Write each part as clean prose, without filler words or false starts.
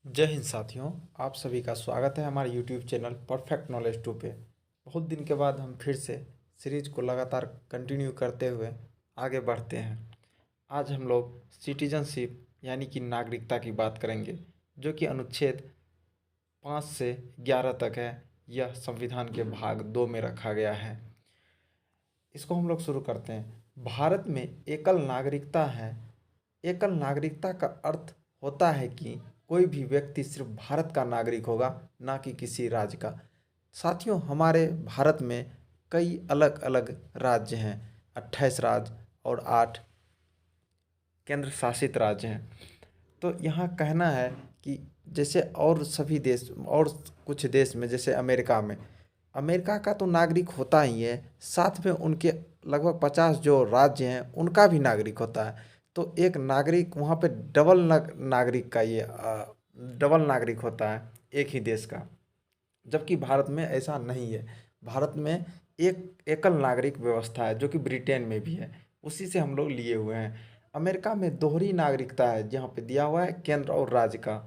जय हिंद साथियों। आप सभी का स्वागत है हमारे YouTube चैनल परफेक्ट नॉलेज 2 पे। बहुत दिन के बाद हम फिर से सीरीज को लगातार कंटिन्यू करते हुए आगे बढ़ते हैं। आज हम लोग सिटीजनशिप यानी कि नागरिकता की बात करेंगे, जो कि अनुच्छेद 5 से 11 तक है। यह संविधान के भाग 2 में रखा गया है। इसको हम लोग शुरू करते हैं। भारत में एकल नागरिकता है। एकल नागरिकता का अर्थ होता है कि कोई भी व्यक्ति सिर्फ भारत का नागरिक होगा, ना कि किसी राज्य का। साथियों, हमारे भारत में कई अलग अलग राज्य हैं, 28 राज्य और 8 केंद्र शासित राज्य हैं। तो यहाँ कहना है कि जैसे और सभी देश और कुछ देश में, जैसे अमेरिका में, अमेरिका का तो नागरिक होता ही है, साथ में उनके लगभग 50 जो राज्य हैं उनका भी नागरिक होता है। तो एक नागरिक वहाँ पे नागरिक का ये डबल नागरिक होता है एक ही देश का। जबकि भारत में ऐसा नहीं है। भारत में एक एकल नागरिक व्यवस्था है, जो कि ब्रिटेन में भी है। उसी से हम लोग लिए हुए हैं। अमेरिका में दोहरी नागरिकता है, जहाँ पे दिया हुआ है केंद्र और राज्य का।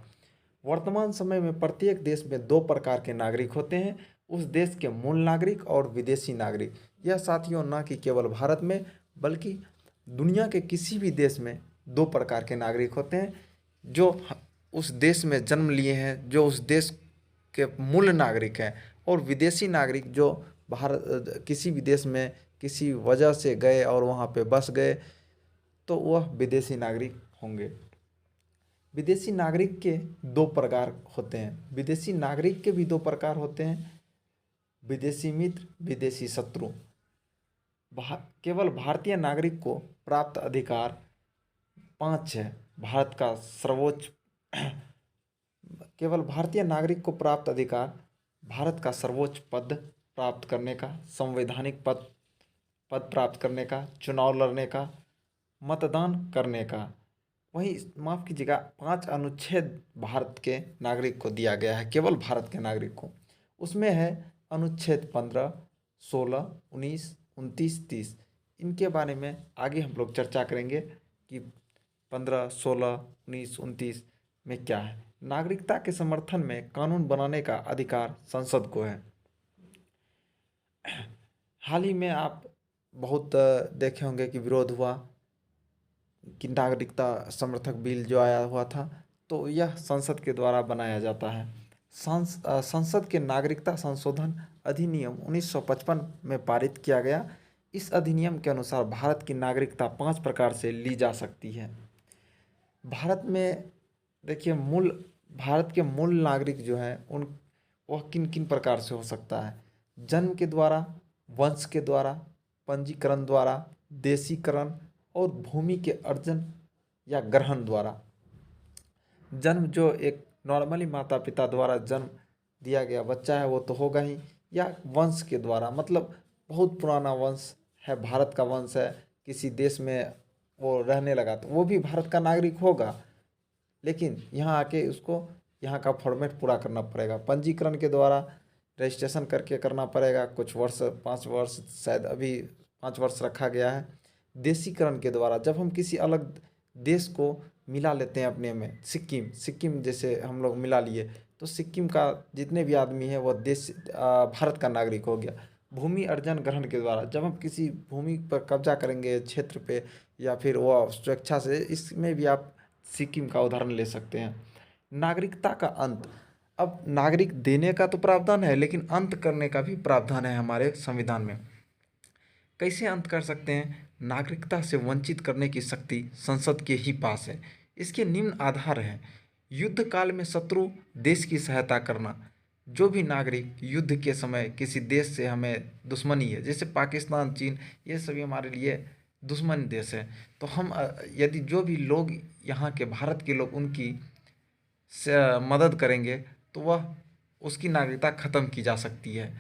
वर्तमान समय में प्रत्येक देश में 2 प्रकार के नागरिक होते हैं, उस देश के मूल नागरिक और विदेशी नागरिक। यह साथियों न कि केवल भारत में, बल्कि दुनिया के किसी भी देश में 2 प्रकार के नागरिक होते हैं, जो उस देश में जन्म लिए हैं, जो उस देश के मूल नागरिक हैं, और विदेशी नागरिक जो भारत किसी भी देश में किसी वजह से गए और वहाँ पे बस गए, तो वह विदेशी नागरिक होंगे। विदेशी नागरिक के 2 प्रकार होते हैं। विदेशी नागरिक के भी 2 प्रकार होते हैं, विदेशी मित्र, विदेशी शत्रु। केवल भारतीय नागरिक को प्राप्त अधिकार 5 है। भारत का सर्वोच्च केवल भारतीय नागरिक को प्राप्त अधिकार भारत का सर्वोच्च पद प्राप्त करने का, संवैधानिक पद पद प्राप्त करने का, चुनाव लड़ने का, मतदान करने का। वहीं माफ़ कीजिएगा, 5 अनुच्छेद भारत के नागरिक को दिया गया है, केवल भारत के नागरिक को। उसमें है अनुच्छेद 15, 16, 19, 29, 30। इनके बारे में आगे हम लोग चर्चा करेंगे कि 15, 16, 19, 29 में क्या है। नागरिकता के समर्थन में कानून बनाने का अधिकार संसद को है। हाल ही में आप बहुत देखे होंगे कि विरोध हुआ कि नागरिकता समर्थक बिल जो आया हुआ था, तो यह संसद के द्वारा बनाया जाता है। संसद के नागरिकता संशोधन अधिनियम 1955 में पारित किया गया। इस अधिनियम के अनुसार भारत की नागरिकता 5 प्रकार से ली जा सकती है। भारत में देखिए, भारत के मूल नागरिक जो हैं उन वह किन किन प्रकार से हो सकता है। जन्म के द्वारा, वंश के द्वारा, पंजीकरण द्वारा, देशीकरण और भूमि के अर्जन या ग्रहण द्वारा। जन्म जो एक नॉर्मली माता पिता द्वारा जन्म दिया गया बच्चा है वो तो होगा ही, या वंश के द्वारा, मतलब बहुत पुराना वंश है, भारत का वंश है, किसी देश में वो रहने लगा तो वो भी भारत का नागरिक होगा। लेकिन यहाँ आके उसको यहाँ का फॉर्मेट पूरा करना पड़ेगा। पंजीकरण के द्वारा रजिस्ट्रेशन करके करना पड़ेगा, कुछ वर्ष, 5 वर्ष, शायद अभी 5 वर्ष रखा गया है। देशीकरण के द्वारा जब हम किसी अलग देश को मिला लेते हैं अपने में, सिक्किम जैसे हम लोग मिला लिए, तो सिक्किम का जितने भी आदमी है वह भारत का नागरिक हो गया। भूमि अर्जन ग्रहण के द्वारा जब हम किसी भूमि पर कब्जा करेंगे, क्षेत्र पे, या फिर वह स्वेच्छा से, इसमें भी आप सिक्किम का उदाहरण ले सकते हैं। नागरिकता का अंत। अब नागरिक देने का तो प्रावधान है, लेकिन अंत करने का भी प्रावधान है हमारे संविधान में। कैसे अंत कर सकते हैं? नागरिकता से वंचित करने की शक्ति संसद के ही पास है। इसके निम्न आधार हैं: युद्ध काल में शत्रु देश की सहायता करना। जो भी नागरिक युद्ध के समय किसी देश से हमें दुश्मनी है, जैसे पाकिस्तान, चीन, ये सभी हमारे लिए दुश्मन देश है, तो हम यदि जो भी लोग यहाँ के भारत के लोग उनकी मदद करेंगे, तो वह उसकी नागरिकता खत्म की जा सकती है।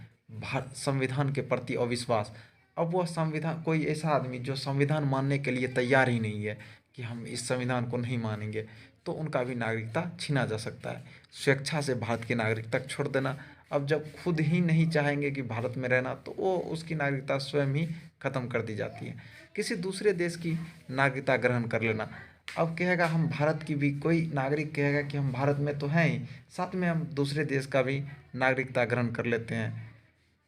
संविधान के प्रति अविश्वास। अब वह संविधान, कोई ऐसा आदमी जो संविधान मानने के लिए तैयार ही नहीं है कि हम इस संविधान को नहीं मानेंगे, तो उनका भी नागरिकता छीना जा सकता है। स्वेच्छा से भारत की नागरिकता छोड़ देना। अब जब खुद ही नहीं चाहेंगे कि भारत में रहना, तो वो उसकी नागरिकता स्वयं ही खत्म कर दी जाती है। किसी दूसरे देश की नागरिकता ग्रहण कर लेना। अब कहेगा हम भारत की भी, कोई नागरिक कहेगा कि हम भारत में तो हैं ही, साथ में हम दूसरे देश का भी नागरिकता ग्रहण कर लेते हैं,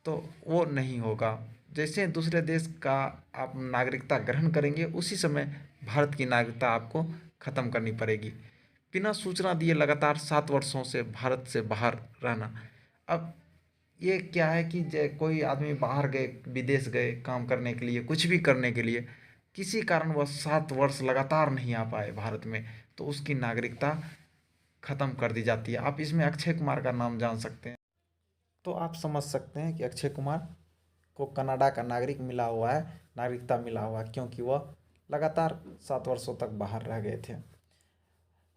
तो वो नहीं होगा। जैसे दूसरे देश का आप नागरिकता ग्रहण करेंगे, उसी समय भारत की नागरिकता आपको ख़त्म करनी पड़ेगी। बिना सूचना दिए लगातार 7 वर्षों से भारत से बाहर रहना। अब ये क्या है कि कोई आदमी बाहर गए, विदेश गए काम करने के लिए, कुछ भी करने के लिए, किसी कारण वह 7 वर्ष लगातार नहीं आ पाए भारत में, तो उसकी नागरिकता ख़त्म कर दी जाती है। आप इसमें अक्षय कुमार का नाम जान सकते हैं। तो आप समझ सकते हैं कि अक्षय कुमार को कनाडा का नागरिक मिला हुआ है, नागरिकता मिला हुआ है, क्योंकि वह लगातार 7 वर्षों तक बाहर रह गए थे।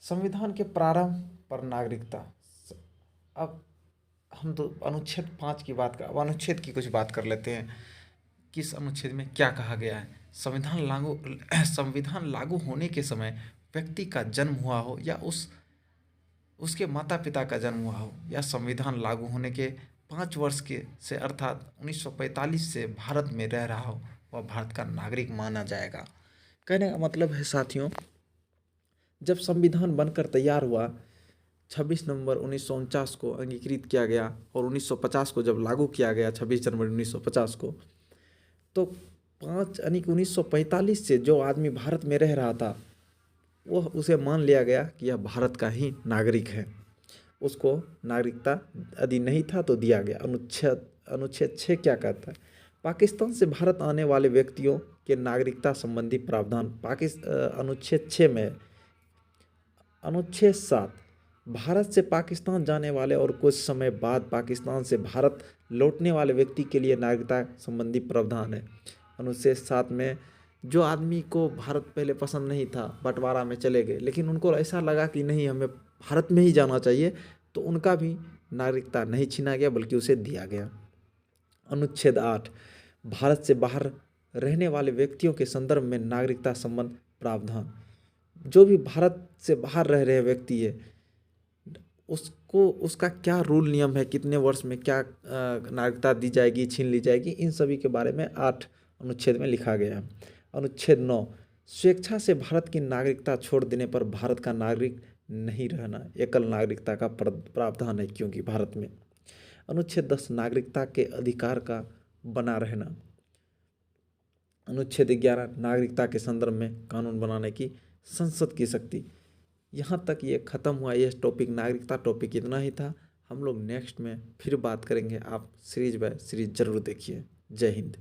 संविधान के प्रारंभ पर नागरिकता। अब हम तो अनुच्छेद 5 की बात कर, अब अनुच्छेद की कुछ बात कर लेते हैं। किस अनुच्छेद में क्या कहा गया है? संविधान लागू होने के समय व्यक्ति का जन्म हुआ हो या उसके माता पिता का जन्म हुआ हो, या संविधान लागू होने के 5 वर्ष के से अर्थात 1945 से भारत में रह रहा हो, वह भारत का नागरिक माना जाएगा। कहने का मतलब है साथियों, जब संविधान बनकर तैयार हुआ, 26 नवंबर 1949 को अंगीकृत किया गया और 1950 को जब लागू किया गया, 26 जनवरी 1950 को, तो 1945 से जो आदमी भारत में रह रहा था, वह उसे मान लिया गया कि यह भारत का ही नागरिक है। उसको नागरिकता यदि नहीं था तो दिया गया। अनुच्छेद 6 क्या कहता है? पाकिस्तान से भारत आने वाले व्यक्तियों के नागरिकता संबंधी प्रावधान अनुच्छेद 6 में। अनुच्छेद 7, भारत से पाकिस्तान जाने वाले और कुछ समय बाद पाकिस्तान से भारत लौटने वाले व्यक्ति के लिए नागरिकता संबंधी प्रावधान है। अनुच्छेद 7 में जो आदमी को भारत पहले पसंद नहीं था, बंटवारा में चले गए, लेकिन उनको ऐसा लगा कि नहीं हमें भारत में ही जाना चाहिए, तो उनका भी नागरिकता नहीं छीना गया बल्कि उसे दिया गया। अनुच्छेद 8, भारत से बाहर रहने वाले व्यक्तियों के संदर्भ में नागरिकता संबंध प्रावधान। जो भी भारत से बाहर रह रहे व्यक्ति है, उसको उसका क्या रूल नियम है, कितने वर्ष में क्या नागरिकता दी जाएगी, छीन ली जाएगी, इन सभी के बारे में 8 अनुच्छेद में लिखा गया है। अनुच्छेद 9, स्वेच्छा से भारत की नागरिकता छोड़ देने पर भारत का नागरिक नहीं रहना, एकल नागरिकता का प्रावधान है क्योंकि भारत में। अनुच्छेद 10, नागरिकता के अधिकार का बना रहना। अनुच्छेद 11, नागरिकता के संदर्भ में कानून बनाने की संसद की शक्ति। यहाँ तक ये ख़त्म हुआ, ये टॉपिक, नागरिकता टॉपिक इतना ही था। हम लोग नेक्स्ट में फिर बात करेंगे। आप सीरीज बाय सीरीज ज़रूर देखिए। जय हिंद।